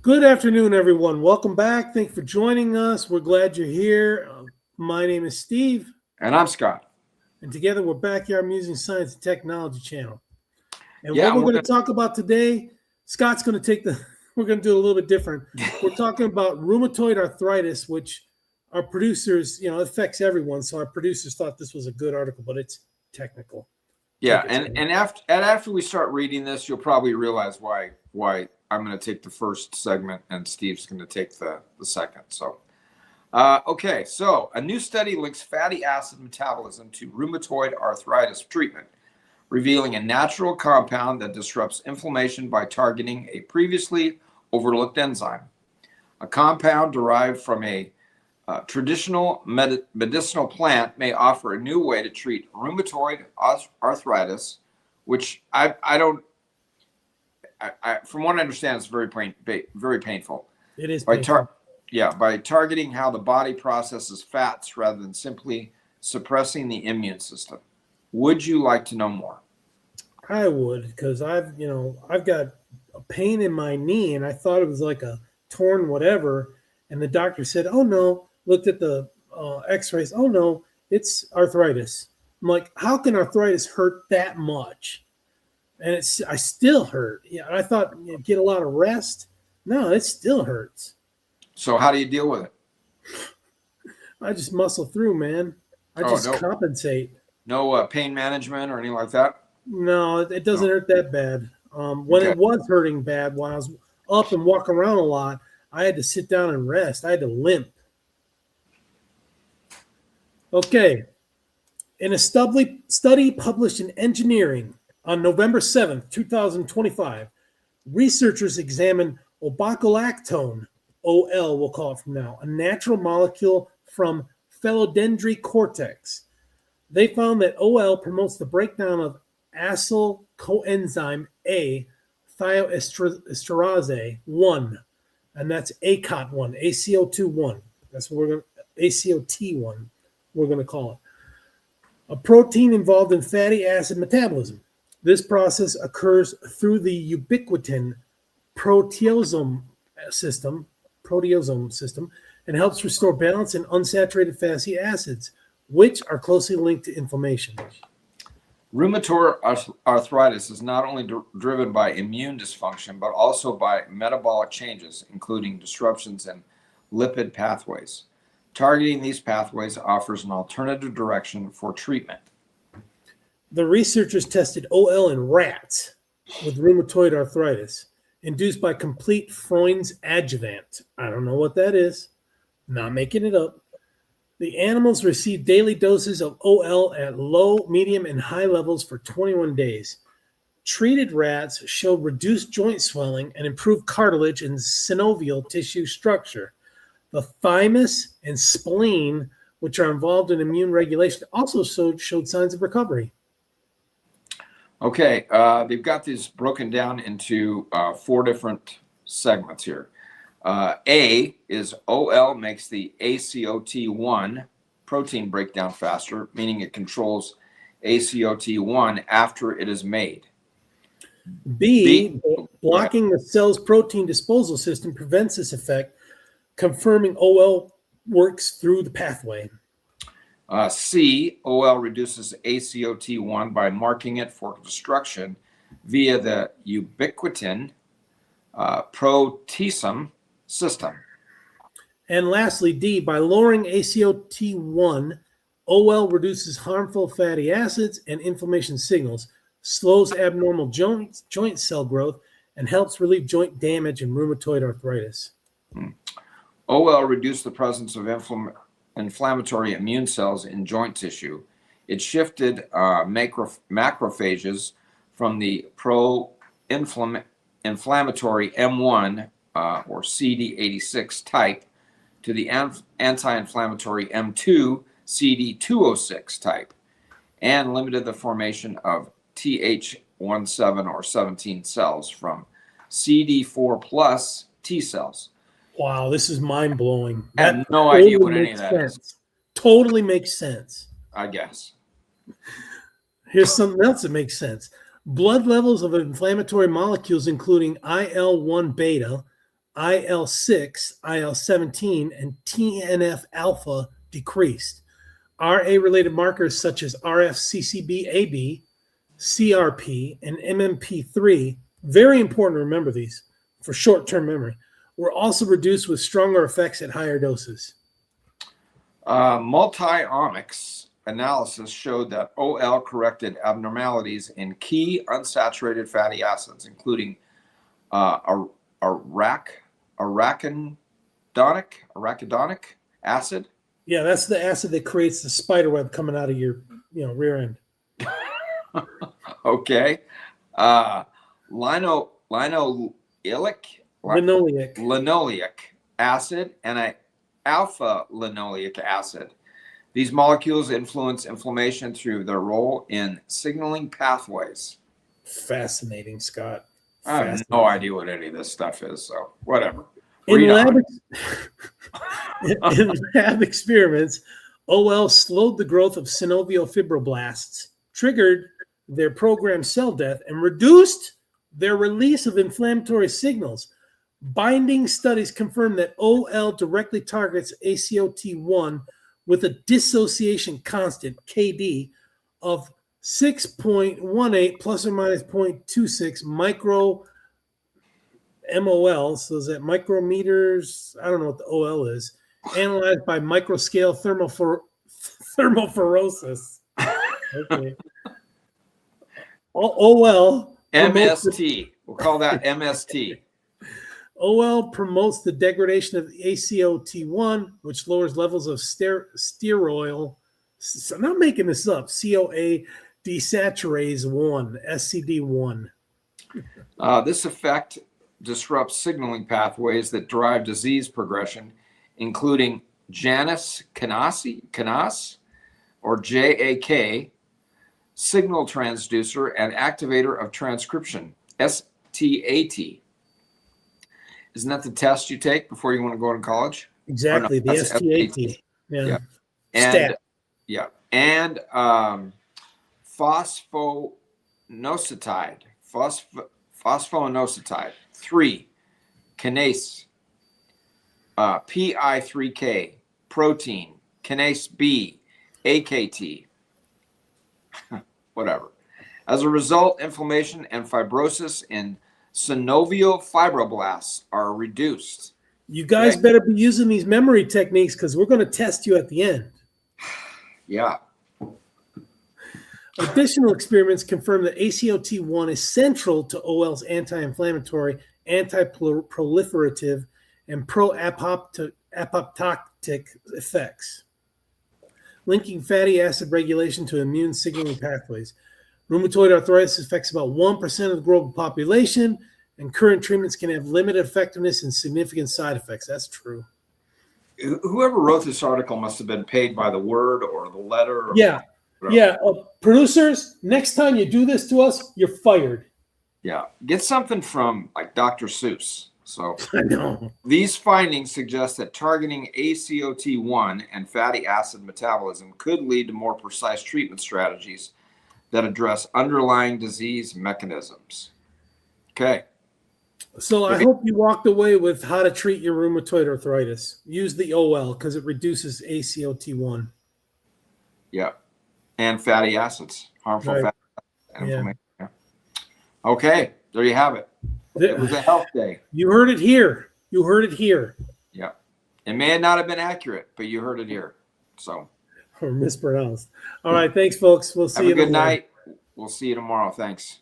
Good afternoon, everyone. Welcome back. Thanks for joining us. We're glad you're here. My name is Steve. And I'm Scott. And together we're Backyard Music, Science, and Technology channel. And Yeah, what we're going to talk about today, Scott's going to we're going to do it a little bit different. We're talking about rheumatoid arthritis, which our producers, it affects everyone. So our producers thought this was a good article, but it's technical. Yeah, and after we start reading this, you'll probably realize why I'm going to take the first segment and Steve's going to take the second. So, okay, so a new study links fatty acid metabolism to rheumatoid arthritis treatment, revealing a natural compound that disrupts inflammation by targeting a previously overlooked enzyme. A compound derived from a traditional medicinal plant may offer a new way to treat rheumatoid arthritis, which I from what I understand, it's very painful. It is painful. By targeting how the body processes fats rather than simply suppressing the immune system. Would you like to know more? I would, because I've got a pain in my knee, and I thought it was like a torn whatever, and the doctor said, "Oh no." Looked at the x-rays. Oh no, it's arthritis. I'm like, how can arthritis hurt that much? And I still hurt. Yeah, I thought get a lot of rest. No, it still hurts. So how do you deal with it? I just muscle through, man. I just compensate. No pain management or anything like that? No, it doesn't hurt that bad. When it was hurting bad, when I was up and walking around a lot, I had to sit down and rest. I had to limp. Okay, in a study published in Engineering on November 7th, 2025, researchers examined obacolactone, OL we'll call it from now, a natural molecule from phellodendry cortex. They found that OL promotes the breakdown of acyl coenzyme A, thioesterase 1, and that's ACOT1, ACO2-1. That's what we're going to, ACOT1. We're going to call it. A protein involved in fatty acid metabolism. This process occurs through the ubiquitin proteasome system, and helps restore balance in unsaturated fatty acids, which are closely linked to inflammation. Rheumatoid arthritis is not only driven by immune dysfunction, but also by metabolic changes, including disruptions in lipid pathways. Targeting these pathways offers an alternative direction for treatment. The researchers tested OL in rats with rheumatoid arthritis, induced by complete Freund's adjuvant. I don't know what that is. Not making it up. The animals received daily doses of OL at low, medium, and high levels for 21 days. Treated rats showed reduced joint swelling and improved cartilage and synovial tissue structure. The thymus and spleen, which are involved in immune regulation, also showed signs of recovery. Okay, they've got these broken down into 4 different segments here. A is OL makes the ACOT1 protein breakdown faster, meaning it controls ACOT1 after it is made. B, blocking the cell's protein disposal system prevents this effect, confirming OL works through the pathway. C, OL reduces ACOT1 by marking it for destruction via the ubiquitin proteasome system. And lastly, D, by lowering ACOT1, OL reduces harmful fatty acids and inflammation signals, slows abnormal joint cell growth, and helps relieve joint damage in rheumatoid arthritis. OL reduced the presence of inflammatory immune cells in joint tissue. It shifted macrophages from the pro-inflammatory M1 or CD86 type to the anti-inflammatory M2 CD206 type, and limited the formation of Th17 or 17 cells from CD4 plus T cells. Wow, this is mind-blowing. I have no idea what any of that is. Totally makes sense. I guess. Here's something else that makes sense. Blood levels of inflammatory molecules, including IL-1 beta, IL-6, IL-17, and TNF-alpha decreased. RA-related markers such as RFCCB-AB, CRP, and MMP3, very important to remember these for short-term memory, were also reduced with stronger effects at higher doses. Multiomics analysis showed that OL corrected abnormalities in key unsaturated fatty acids, including arachidonic acid. Yeah, that's the acid that creates the spider web coming out of your rear end. Okay. Linoleic acid and alpha linoleic acid. These molecules influence inflammation through their role in signaling pathways. Fascinating, Scott. I have no idea what any of this stuff is, so whatever. In lab experiments, OL slowed the growth of synovial fibroblasts, triggered their programmed cell death, and reduced their release of inflammatory signals. Binding studies confirm that OL directly targets ACOT1 with a dissociation constant, KD, of 6.18 plus or minus 0.26 micro MOL, so is that micrometers? I don't know what the OL is. Analyzed by microscale thermophoresis. Okay. OL. MST. We'll call that MST. OL promotes the degradation of the ACOT1, which lowers levels of steroid. So I'm not making this up. CoA desaturase 1, SCD1. This effect disrupts signaling pathways that drive disease progression, including Janus kinase, or JAK, signal transducer and activator of transcription, STAT. Isn't that the test you take before you want to go to college? Exactly, the STAT. Yeah. And and phosphoinositide. Phosphoinositide 3 kinase, PI3K protein, kinase B, AKT. Whatever. As a result, inflammation and fibrosis in synovial fibroblasts are reduced. You guys better be using these memory techniques because we're going to test you at the end. Yeah. Additional experiments confirm that ACOT1 is central to OL's anti-inflammatory, anti-proliferative, and pro-apoptotic effects, linking fatty acid regulation to immune signaling pathways. Rheumatoid arthritis affects about 1% of the global population, and current treatments can have limited effectiveness and significant side effects. That's true. Whoever wrote this article must have been paid by the word or the letter. Yeah. Producers, next time you do this to us, you're fired. Yeah. Get something from like Dr. Seuss. So I know. These findings suggest that targeting ACOT1 and fatty acid metabolism could lead to more precise treatment strategies that address underlying disease mechanisms. Okay. So I hope you walked away with how to treat your rheumatoid arthritis. Use the OL because it reduces ACOT1. Yeah. And fatty acids, harmful Right. fatty acids and inflammation. Yeah. Okay. There you have it. It was a health day. You heard it here. Yeah. It may not have been accurate, but you heard it here. So. Or mispronounced. All right. Thanks, folks. We'll see you. Have a good night. We'll see you tomorrow. Thanks.